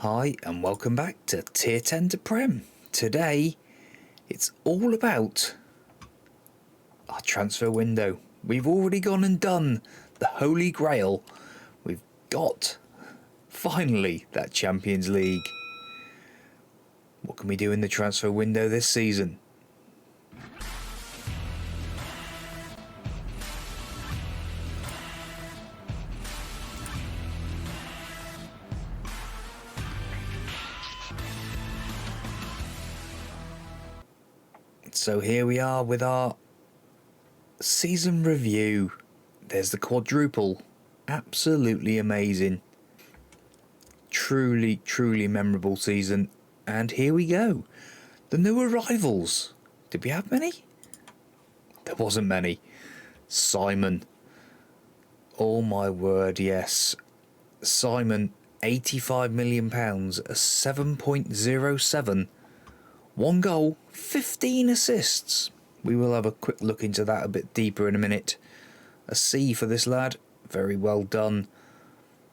Hi and welcome back to Tier 10 to Prem. Today it's all about our transfer window. We've already gone and done the Holy Grail. We've got finally that Champions League. What can we do in the transfer window this season? So here we are with our season review. There's the quadruple. Absolutely amazing. Truly memorable season. And here we go. The new arrivals. Did we have many? There wasn't many. Simon. Oh my word, yes. Simon, £85 million, a 7.07. 1 goal, 15 assists. We will have a quick look into that a bit deeper in a minute. A C for this lad. Very well done.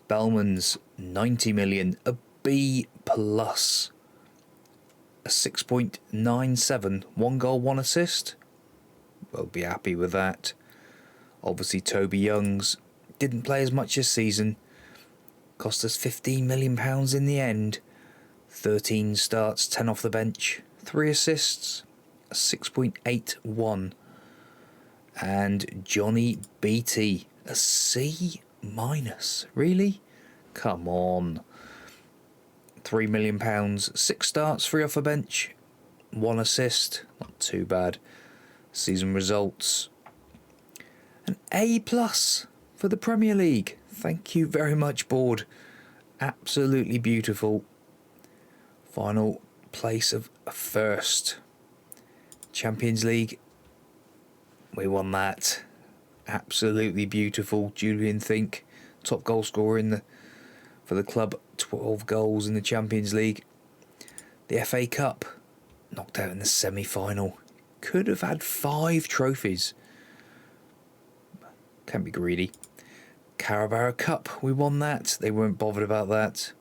Bellman's 90 million. A B plus. A 6.97. 1 goal, 1 assist. We'll be happy with that. Obviously Toby Young's didn't play as much this season. Cost us £15 million in the end. 13 starts, 10 off the bench. 3 assists, a 6.81. And Johnny Beattie, a C minus. Really? Come on. £3 million, 6 starts, 3 off the bench, 1 assist. Not too bad. Season results. An A plus for the Premier League. Thank you very much, board. Absolutely beautiful. Final place of a first. Champions League, we won that. Absolutely beautiful. Julian Think, top goal scorer for the club, 12 goals in the Champions League. The FA Cup, knocked out in the semi-final. Could have had 5 trophies. Can't be greedy. Carabao Cup, we won that. They weren't bothered about that.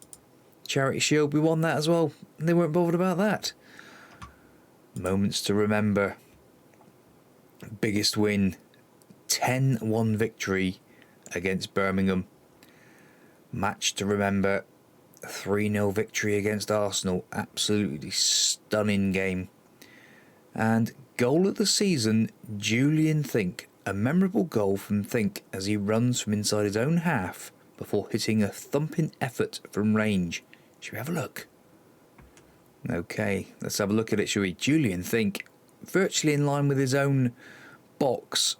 Charity Shield, we won that as well. And they weren't bothered about that. Moments to remember. Biggest win. 10-1 victory against Birmingham. Match to remember. 3-0 victory against Arsenal. Absolutely stunning game. And goal of the season, Julian Think. A memorable goal from Think as he runs from inside his own half before hitting a thumping effort from range. Should we have a look? Okay, let's have a look at it, shall we? Julian Think, virtually in line with his own box,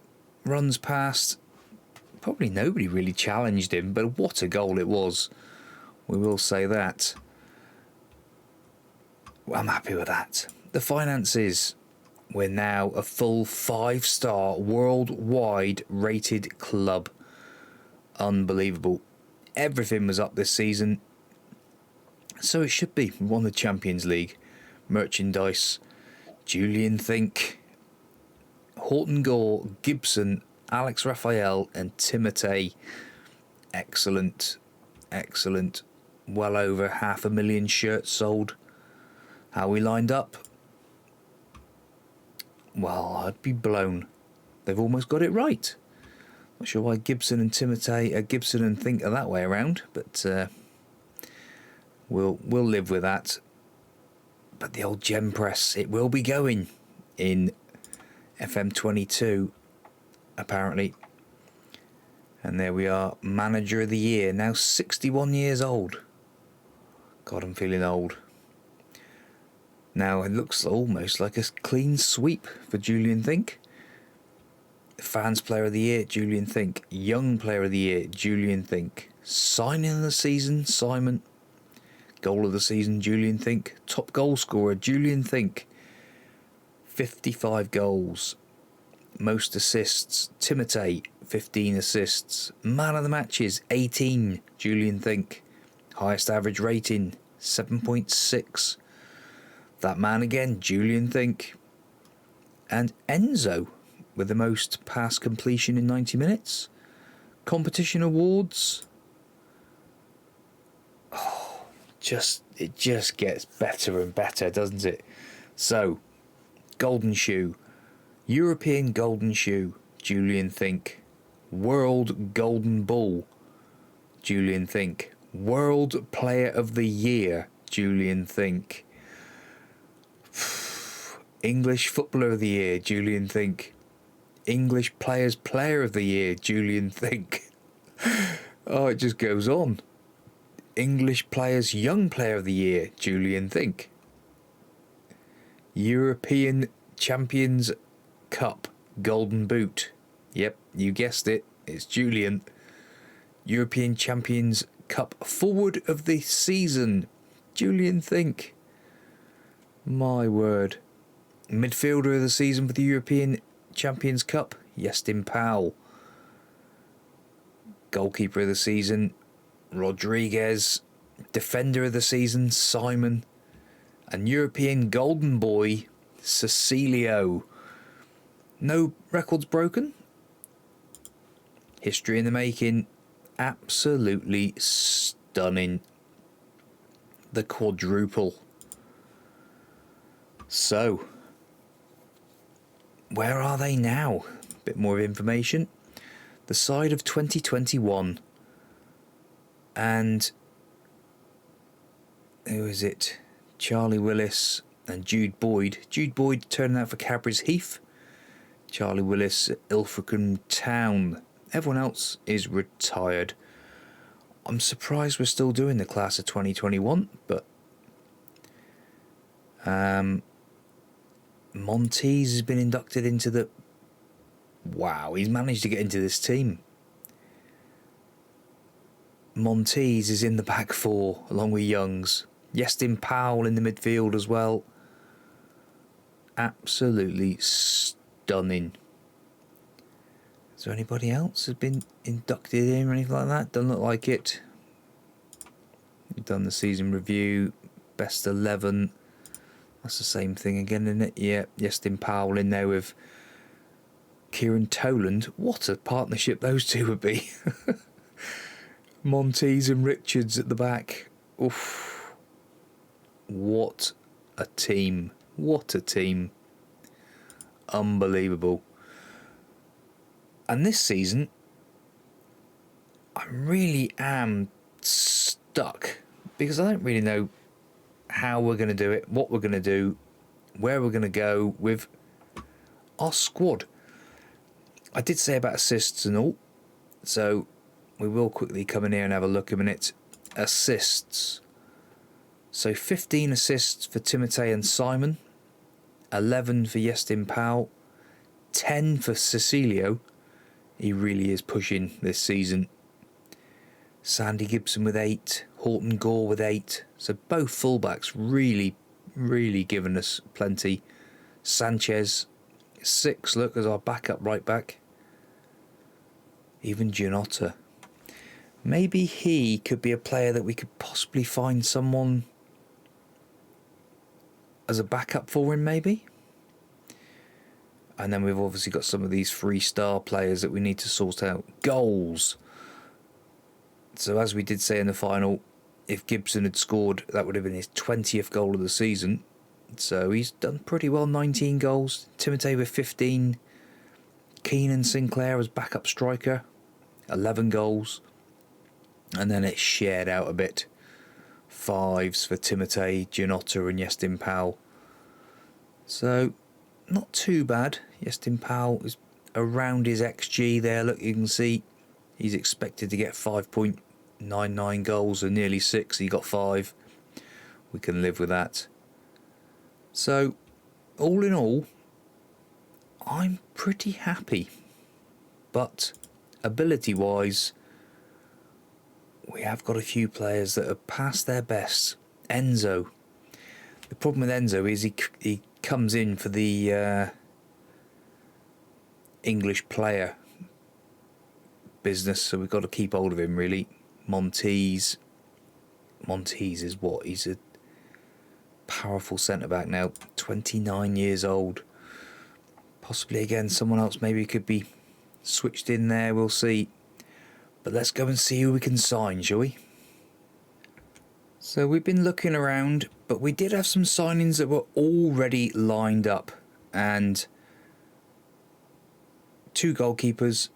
runs past. Probably nobody really challenged him, but what a goal it was. We will say that. Well, I'm happy with that. The finances. We're now a full 5-star worldwide rated club. Unbelievable. Everything was up this season. So it should be. We won the Champions League. Merchandise. Julian Think. Horton Gore, Gibson, Alex Raphael and Timotei. Excellent. Excellent. Well over 500,000 shirts sold. How we lined up? Well, I'd be blown. They've almost got it right. Not sure why Gibson and Timotei, Gibson and Think are that way around, but we'll live with that. But the old gem press, it will be going in FM22, apparently. And there we are, Manager of the Year, now 61 years old. God, I'm feeling old. Now it looks almost like a clean sweep for Julian Think. Fans Player of the Year, Julian Think. Young Player of the Year, Julian Think. Signing of the season, Simon. Goal of the season, Julian Think. Top goal scorer, Julian Think. 55 goals. Most assists, Timotei, 15 assists. Man of the matches, 18, Julian Think. Highest average rating, 7.6. That man again, Julian Think. And Enzo, with the most pass completion in 90 minutes. Competition awards. it just gets better and better, doesn't it? So, Golden Shoe, European Golden Shoe, Julian Think. World Golden Ball, Julian Think. World Player of the Year, Julian Think. English Footballer of the Year, Julian Think. English Players Player of the Year, Julian Think. Oh, it just goes on. English Players Young Player of the Year, Julian Think. European Champions Cup Golden Boot. Yep, you guessed it. It's Julian. European Champions Cup Forward of the Season, Julian Think. My word. Midfielder of the Season for the European Champions Cup, Yestin Powell. Goalkeeper of the Season, Rodriguez. Defender of the Season, Simon. And European Golden Boy, Cecilio. No records broken. History in the making. Absolutely stunning. The quadruple. So, where are they now? Bit more information. The side of 2021. And who is it? Charlie Willis and Jude Boyd. Jude Boyd turning out for Cadbury's Heath. Charlie Willis at Ilfracombe Town. Everyone else is retired. I'm surprised we're still doing the class of 2021, but Montees has been inducted into the... Wow, he's managed to get into this team. Montees is in the back four, along with Youngs. Yestin Powell in the midfield as well. Absolutely stunning. Is there anybody else who's been inducted in or anything like that? Doesn't look like it. We've done the season review. Best 11. That's the same thing again, isn't it? Yeah, Yestin Powell in there with Kieran Toland. What a partnership those two would be. Montees and Richards at the back. Oof. What a team. What a team. Unbelievable. And this season, I really am stuck because I don't really know how we're going to do it, what we're going to do, where we're going to go with our squad. I did say about assists and all, so we will quickly come in here and have a look a minute. Assists. So 15 assists for Timotei and Simon, 11 for Yestin Powell, 10 for Cecilio. He really is pushing this season. Sandy Gibson with 8, Horton Gore with 8. So both fullbacks really, really giving us plenty. Sanchez, 6, look, as our backup right back. Even Gianotta. Maybe he could be a player that we could possibly find someone as a backup for him, maybe. And then we've obviously got some of these 3-star players that we need to sort out. Goals. So as we did say in the final, if Gibson had scored, that would have been his 20th goal of the season. So he's done pretty well, 19 goals. Timotei with 15. Keenan Sinclair as backup striker, 11 goals. And then it's shared out a bit. 5s for Timotei, Gianotta and Yestin Powell. So, not too bad. Yestin Powell is around his XG there. Look, you can see he's expected to get 5.99 goals and nearly 6. He got 5. We can live with that. So, all in all, I'm pretty happy. But, ability-wise, we have got a few players that have passed their best. Enzo. The problem with Enzo is he comes in for the English player business, so we've got to keep hold of him, really. Montees is what? He's a powerful centre-back now. 29 years old. Possibly, again, someone else maybe could be switched in there. We'll see. But let's go and see who we can sign, shall we? So we've been looking around, but we did have some signings that were already lined up, and 2 goalkeepers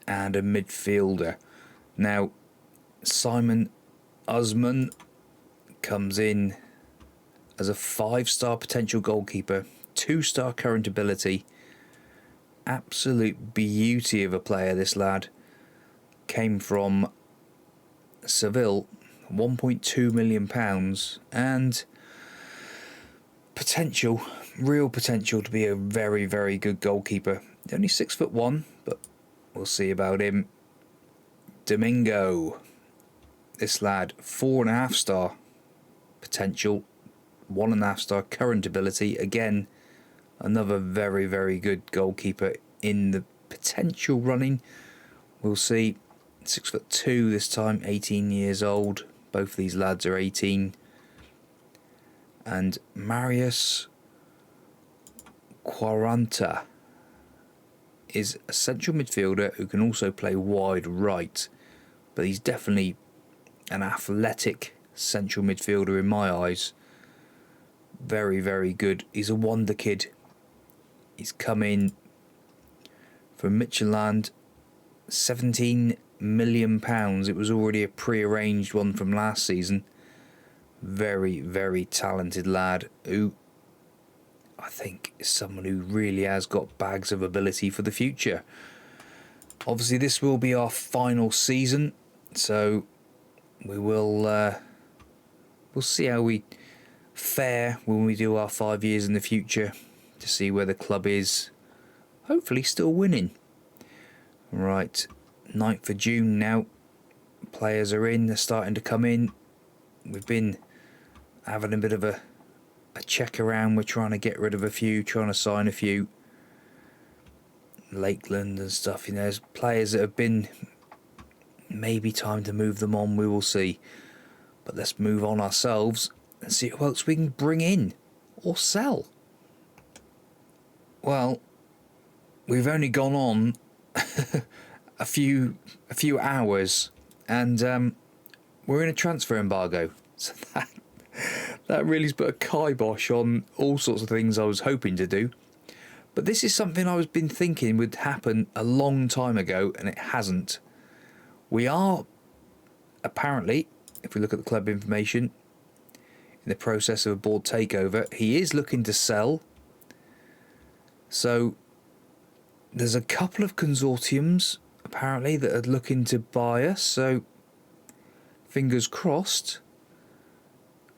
and a midfielder. Now, Simon Usman comes in as a 5-star potential goalkeeper, 2-star current ability. Absolute beauty of a player, this lad. Came from Seville, £1.2 million, and potential, real potential to be a very, very good goalkeeper. Only 6'1", but we'll see about him. Domingo, this lad, 4.5-star potential, 1.5-star current ability. Again, another very, very good goalkeeper in the potential running. We'll see. 6'2" this time, 18 years old. Both these lads are 18. And Marius Quaranta is a central midfielder who can also play wide right, but he's definitely an athletic central midfielder in my eyes. Very, very good. He's a wonder kid. He's come in from Midtjylland, £17 million. It was already a pre-arranged one from last season. Very, very talented lad who I think is someone who really has got bags of ability for the future. Obviously, this will be our final season, so we will we'll see how we fare when we do our 5 years in the future, to see where the club is. Hopefully, still winning. Right, 9th of June now. Players are in, they're starting to come in. We've been having a bit of a check around. We're trying to get rid of a few, trying to sign a few. Lakeland and stuff, you know, there's players that have been maybe time to move them on, we will see. But let's move on ourselves and see who else we can bring in or sell. Well, we've only gone on a few hours, and we're in a transfer embargo. So that really's put a kibosh on all sorts of things I was hoping to do. But this is something I was been thinking would happen a long time ago, and it hasn't. We are, apparently, if we look at the club information, in the process of a board takeover. He is looking to sell. So there's a couple of consortiums, apparently, that are looking to buy us. So fingers crossed.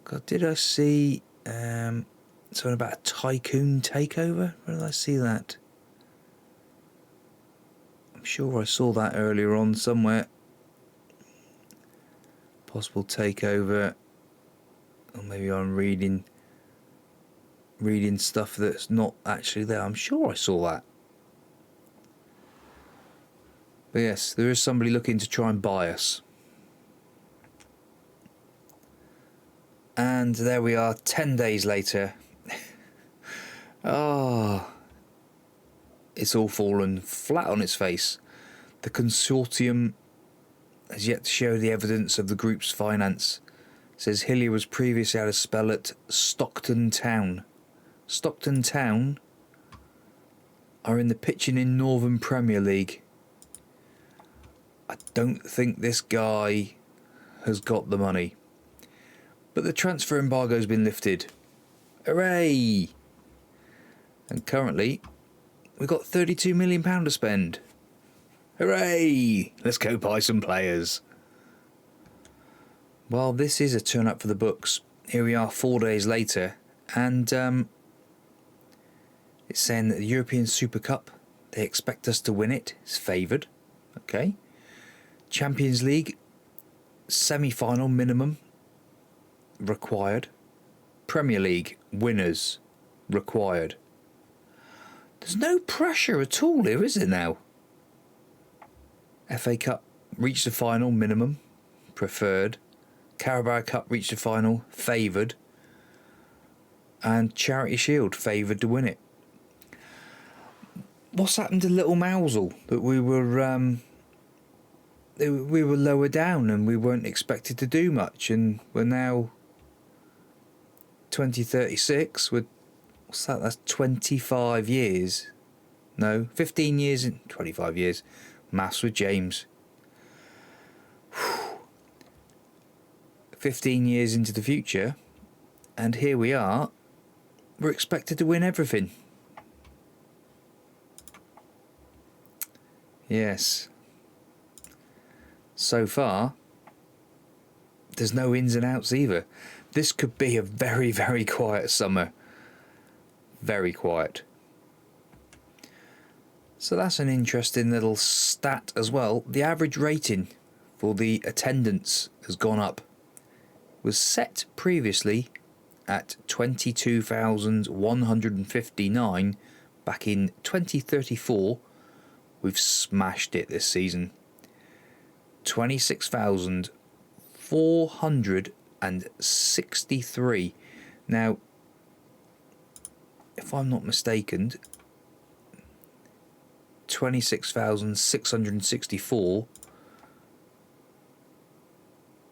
God, did I see something about a tycoon takeover? Where did I see that? I'm sure I saw that earlier on somewhere. Possible takeover. Or maybe I'm reading stuff that's not actually there. I'm sure I saw that. But yes, there is somebody looking to try and buy us. And there we are, 10 days later. It's all fallen flat on its face. The consortium has yet to show the evidence of the group's finance. It says Hillier was previously had a spell at Stockton Town. Stockton Town are in the pitching in Northern Premier League. I don't think this guy has got the money. But the transfer embargo's been lifted. Hooray! And currently, we've got £32 million to spend. Hooray! Let's go buy some players. Well, this is a turn up for the books. Here we are 4 days later, and it's saying that the European Super Cup, they expect us to win it. It's favoured. Okay. Champions League, semi-final minimum required. Premier League winners required. There's no pressure at all here, is it now? FA Cup reached the final minimum preferred. Carabao Cup reached the final favoured. And Charity Shield favoured to win it. What's happened to Little Mousehole that we were we were lower down and we weren't expected to do much, and we're now 2036. What's that? That's 25 years. No, 15 years in 25 years. Maths with James. 15 years into the future, and here we are. We're expected to win everything. Yes. So far, there's no ins and outs either. This could be a very, very quiet summer. Very quiet. So that's an interesting little stat as well. The average rating for the attendance has gone up. It was set previously at 22,159 back in 2034. We've smashed it this season. 26,463. Now, if I'm not mistaken, 26,664.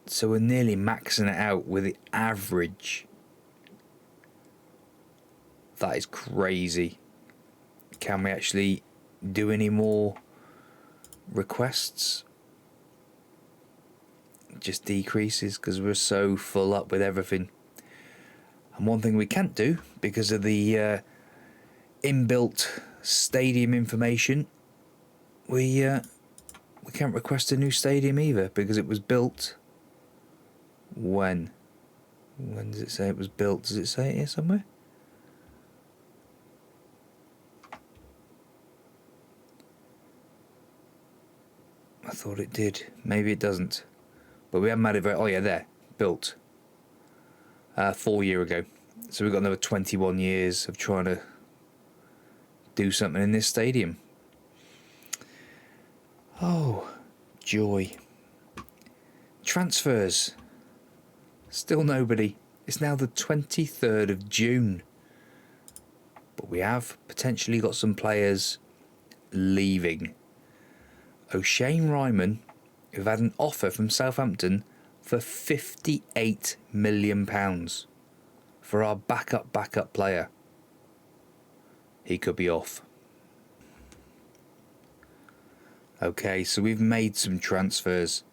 So we're nearly maxing it out with the average. That is crazy. Can we actually do any more requests? It just decreases because we're so full up with everything. And one thing we can't do because of the inbuilt stadium information, we can't request a new stadium either because it was built when does it say it was built? Does it say it here somewhere? I thought it did. Maybe it doesn't, but we haven't had it very... Oh yeah, there, built 4 years ago. So we've got another 21 years of trying to do something in this stadium. Oh, joy. Transfers. Still nobody. It's now the 23rd of June. But we have potentially got some players leaving. O'Shane Ryman, who've had an offer from Southampton for £58 million for our backup player. He could be off. Okay, so we've made some transfers.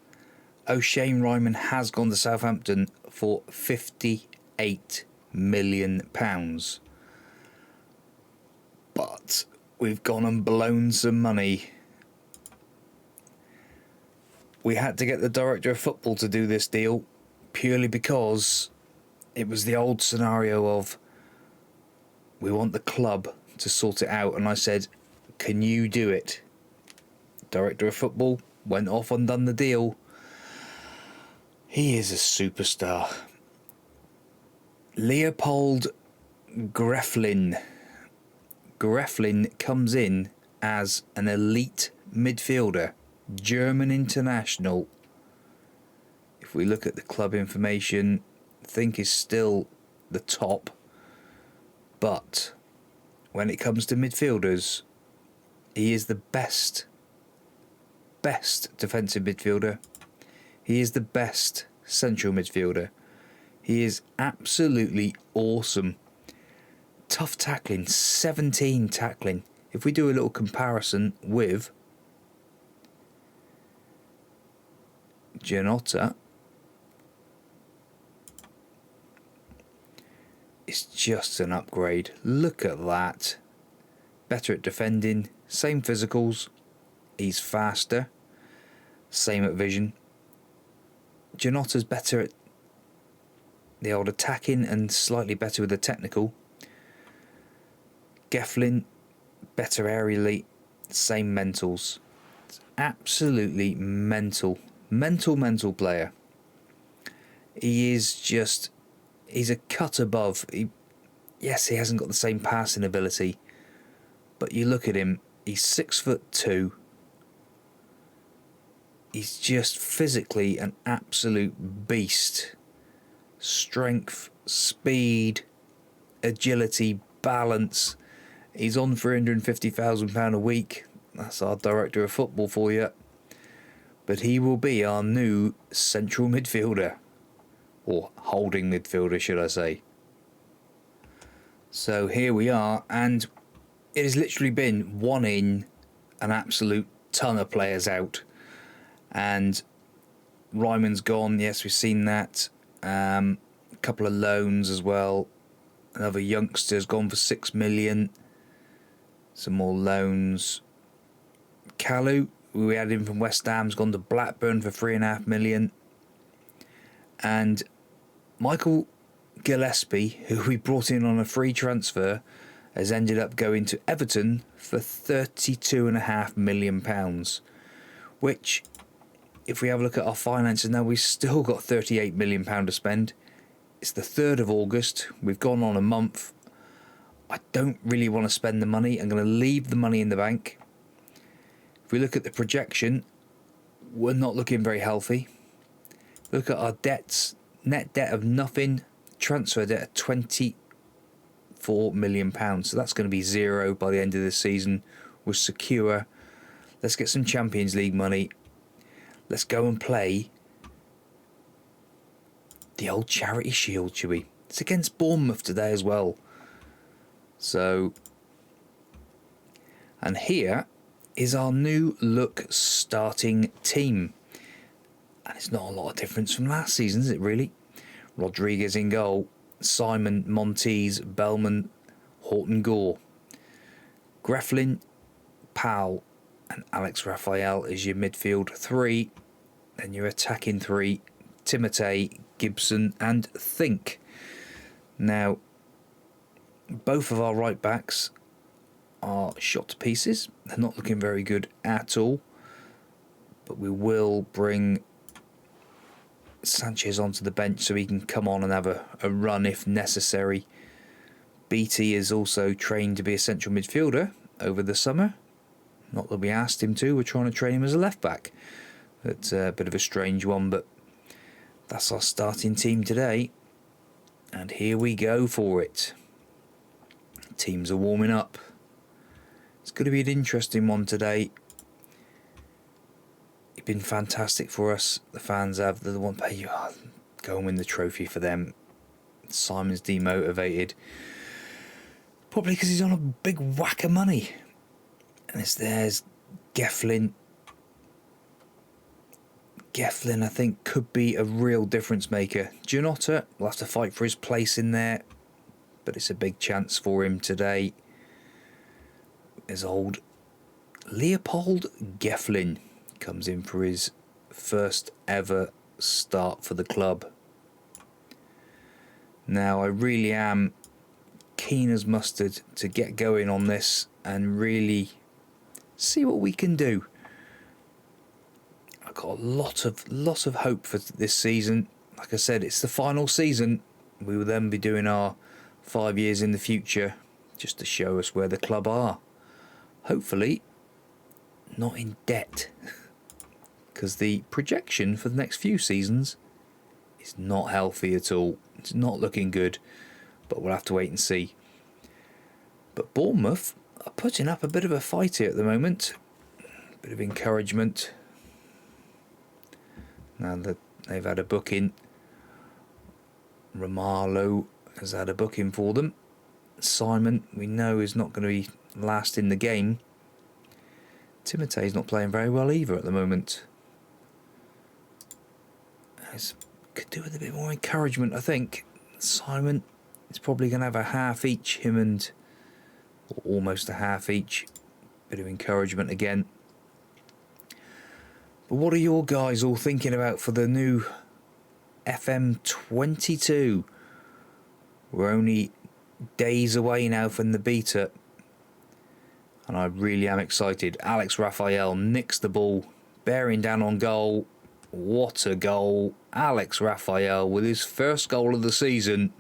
O'Shane Ryman has gone to Southampton for £58 million. But we've gone and blown some money. We had to get the director of football to do this deal purely because it was the old scenario of we want the club to sort it out, and I said, can you do it? Director of football went off and done the deal. He is a superstar. Leopold Greflin. Greflin comes in as an elite midfielder, German international. If we look at the club information, I think is still the top. But when it comes to midfielders, he is the best defensive midfielder. He is the best central midfielder. He is absolutely awesome. Tough tackling, 17 tackling. If we do a little comparison with Janota, it's just an upgrade. Look at that. Better at defending, same physicals. He's faster, same at vision. Janota's better at the old attacking and slightly better with the technical. Geflin, better aerially, same mentals. It's absolutely mental player. He is just, he's a cut above. Yes, he hasn't got the same passing ability, but you look at him, he's 6'2". He's just physically an absolute beast. Strength, speed, agility, balance. He's on £350,000 a week. That's our director of football for you. but he will be our new central midfielder, or holding midfielder, should I say. So here we are, and it has literally been one in, an absolute ton of players out, and Ryman's gone. Yes, we've seen that. A couple of loans as well. Another youngster's gone for 6 million. Some more loans. Kalu, who we had in from West Ham's gone to Blackburn for 3.5 million. And Michael Gillespie, who we brought in on a free transfer, has ended up going to Everton for £32.5 million. Which, if we have a look at our finances now, we've still got £38 million to spend. It's the 3rd of August. We've gone on a month. I don't really want to spend the money. I'm going to leave the money in the bank. If we look at the projection, we're not looking very healthy. Look at our debts. Net debt of nothing. Transfer debt of £24 million. So that's going to be zero by the end of this season. We're secure. Let's get some Champions League money. Let's go and play the old Charity Shield, shall we? It's against Bournemouth today as well. So, and here is our new look starting team. And it's not a lot of difference from last season, is it really? Rodriguez in goal. Simon, Montes, Bellman, Horton Gore. Greflin, Powell and Alex Raphael is your midfield 3. Then your attacking 3. Timotei, Gibson and Think. Now, both of our right backs are shot to pieces. They're not looking very good at all. But we will bring Sanchez onto the bench so he can come on and have a run if necessary. BT is also trained to be a central midfielder over the summer. Not that we asked him to. We're trying to train him as a left back. It's a bit of a strange one, but that's our starting team today. And here we go for it. Teams are warming up. It's going to be an interesting one today. It's been fantastic for us. The fans have. They're the one pay you. Go and win the trophy for them. Simon's demotivated. Probably because he's on a big whack of money. And there's Geflin. Geflin, I think, could be a real difference maker. Gianotta will have to fight for his place in there, but it's a big chance for him today. There's old Leopold Geflin comes in for his first ever start for the club. Now, I really am keen as mustard to get going on this and really see what we can do. I've got a lot of hope for this season. Like I said, it's the final season. We will then be doing our 5 years in the future just to show us where the club are. Hopefully not in debt, because the projection for the next few seasons is not healthy at all. It's not looking good, but we'll have to wait and see. But Bournemouth are putting up a bit of a fight here at the moment. A bit of encouragement. Now that they've had a booking, Romalo has had a booking for them. Simon, we know, is not going to be last in the game. Timotei's not playing very well either at the moment. Could do with a bit more encouragement, I think. Simon is probably going to have a half each, him and, or almost a half each. Bit of encouragement again. But what are your guys all thinking about for the new FM22? We're only days away now from the beta, and I really am excited. Alex Raphael nicks the ball, bearing down on goal. What a goal. Alex Raphael with his first goal of the season.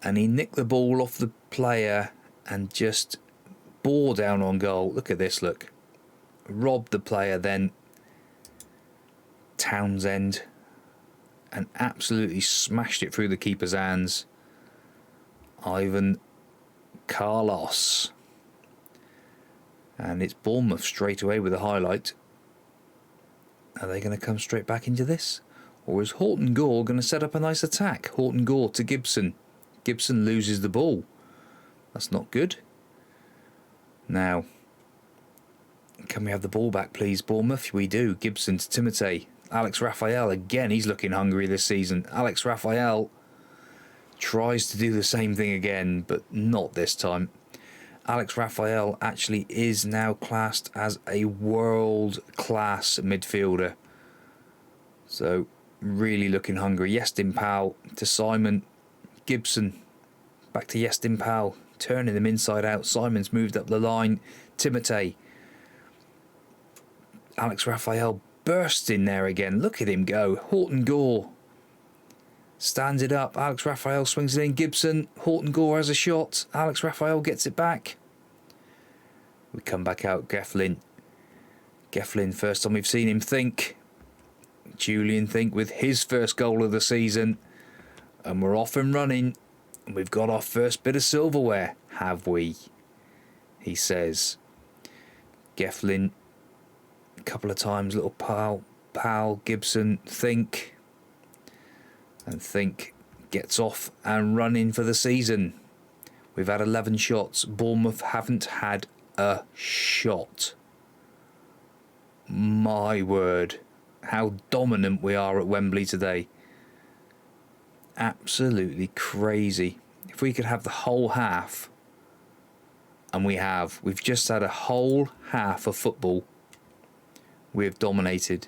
And he nicked the ball off the player and just bore down on goal. Look at this, look. Robbed the player then. Townsend. And absolutely smashed it through the keeper's hands. Ivan Carlos. And it's Bournemouth straight away with a highlight. Are they going to come straight back into this? Or is Horton Gore going to set up a nice attack? Horton Gore to Gibson. Gibson loses the ball. That's not good. Now, can we have the ball back, please, Bournemouth? We do. Gibson to Timotei. Alex Raphael, again, he's looking hungry this season. Alex Raphael tries to do the same thing again, but not this time. Alex Raphael actually is now classed as a world-class midfielder. So, really looking hungry. Yestin Powell to Simon. Gibson back to Yestin Powell, turning them inside out. Simon's moved up the line. Timotei. Alex Raphael bursts in there again. Look at him go. Horton Gore stands it up. Alex Raphael swings it in. Gibson. Horton Gore has a shot. Alex Raphael gets it back. We come back out. Geflin. Geflin, first time we've seen him think. Julian Think with his first goal of the season. And we're off and running. And we've got our first bit of silverware. Have we? He says. Geflin. A couple of times. Little Powell, Gibson, Think. And Think gets off and running for the season. We've had 11 shots. Bournemouth haven't had a shot. My word. How dominant we are at Wembley today. Absolutely crazy. If we could have the whole half, and we've just had a whole half of football, we have dominated.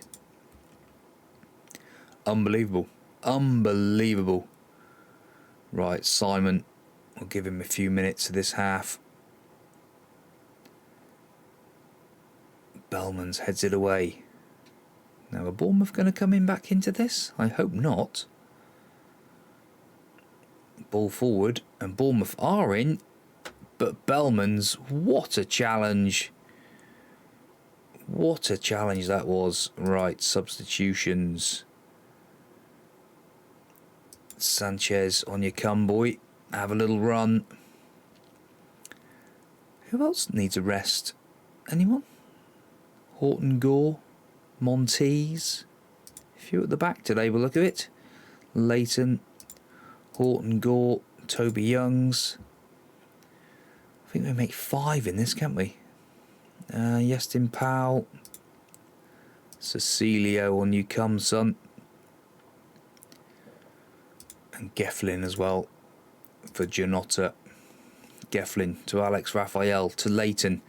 Unbelievable. Unbelievable. Right, Simon, we'll give him a few minutes of this half. Bellman's heads it away. Now, are Bournemouth going to come in back into this? I hope not. Ball forward, and Bournemouth are in, but Bellman's, what a challenge. What a challenge that was. Right, substitutions. Sanchez, on your come, boy. Have a little run. Who else needs a rest? Anyone? Horton Gore, Montees. A few at the back today, we'll look at it. Leighton, Horton Gore, Toby Youngs. I think we make 5 in this, can't we? Yestin Powell. Cecilio, on you come, son. And Geflin as well for Janotta. Geflin to Alex Raphael, to Leighton.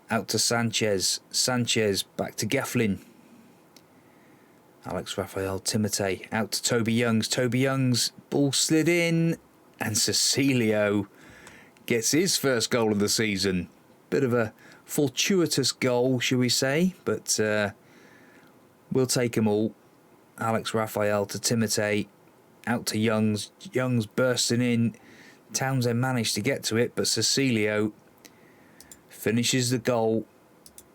Out to Sanchez. Sanchez back to Geflin. Alex Raphael, Timotei. Out to Toby Youngs. Toby Youngs. Ball slid in. And Cecilio gets his first goal of the season. Bit of a fortuitous goal, shall we say. But we'll take them all. Alex Raphael to Timotei. Out to Youngs. Youngs bursting in. Townsend managed to get to it, but Cecilio finishes the goal,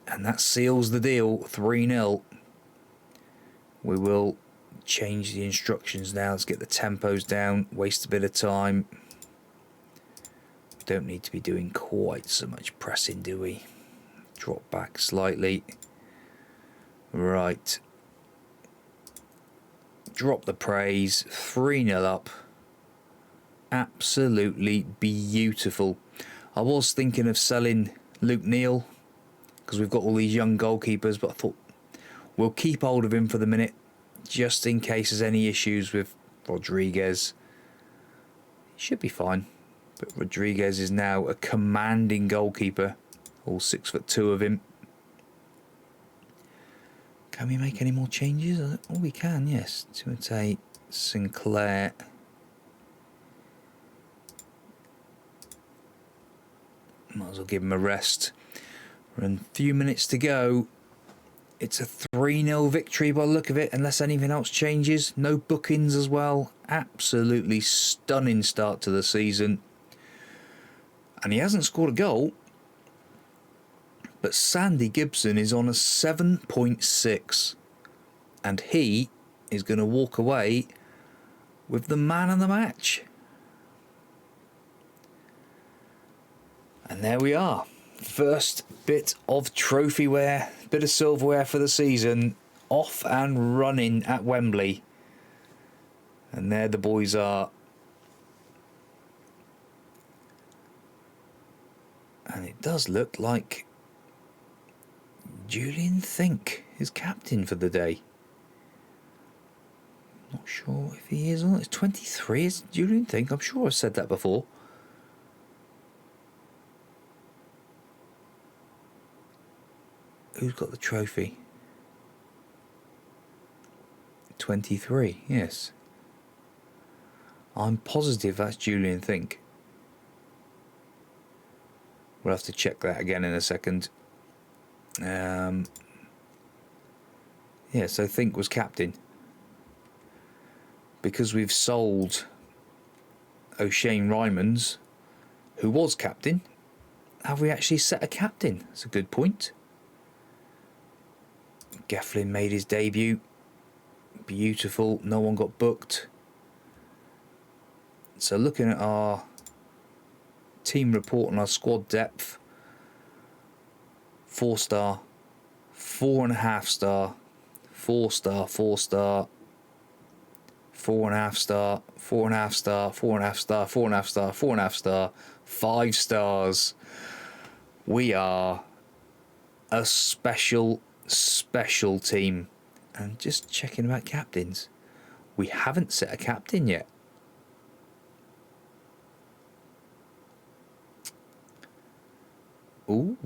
and that seals the deal. 3-0. We will change the instructions now. Let's get the tempos down. Waste a bit of time. Don't need to be doing quite so much pressing, do we? Drop back slightly. Right. Drop the praise. 3-0 up. Absolutely beautiful. I was thinking of selling Luke Neal because we've got all these young goalkeepers, but I thought we'll keep hold of him for the minute just in case there's any issues with Rodriguez. He should be fine, but Rodriguez is now a commanding goalkeeper, all 6'2" of him. Can we make any more changes? Oh, we can, yes. Timotei, Sinclair. Might as well give him a rest. We're in a few minutes to go. It's a 3-0 victory by the look of it, unless anything else changes. No bookings as well. Absolutely stunning start to the season. And he hasn't scored a goal. But Sandy Gibson is on a 7.6. And he is going to walk away with the man of the match. And there we are. First bit of trophyware, bit of silverware for the season. off and running at Wembley. And there the boys are. And it does look like Julian Think is captain for the day. Not sure if he is or not. It's 23, is Julian Think? I'm sure I've said that before. Who's got the trophy? 23, yes. I'm positive that's Julian Think. We'll have to check that again in a second. Yeah, so Think was captain. Because we've sold O'Shane Ryman's, who was captain, have we actually set a captain? That's a good point. Geflin made his debut. Beautiful. No one got booked. So looking at our team report and our squad depth, 4-star, 4.5-star, 4-star, 4-star, 4.5-star, 4.5-star, 4.5-star, 4.5-star, 4.5-star, 5 stars. We are a special team. And just checking about captains, we haven't set a captain yet. Ooh.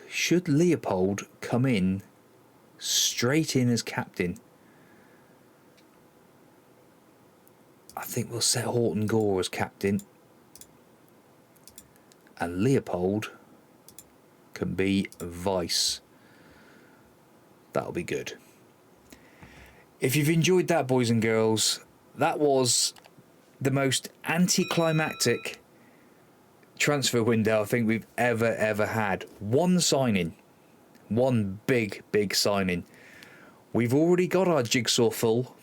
Should Leopold come in straight in as captain? I think we'll set Horton Gore as captain. And Leopold can be vice. That'll be good. If you've enjoyed that, boys and girls, that was the most anticlimactic transfer window I think we've ever had. One signing. One big signing. We've already got our jigsaw full.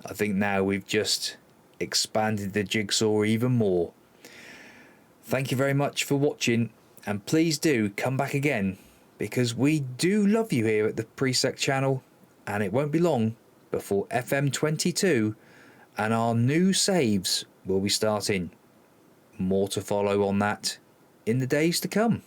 I think now we've just expanded the jigsaw even more. Thank you very much for watching, and please do come back again, because we do love you here at the Priisek channel, and it won't be long before FM22 and our new saves will be starting. More to follow on that in the days to come.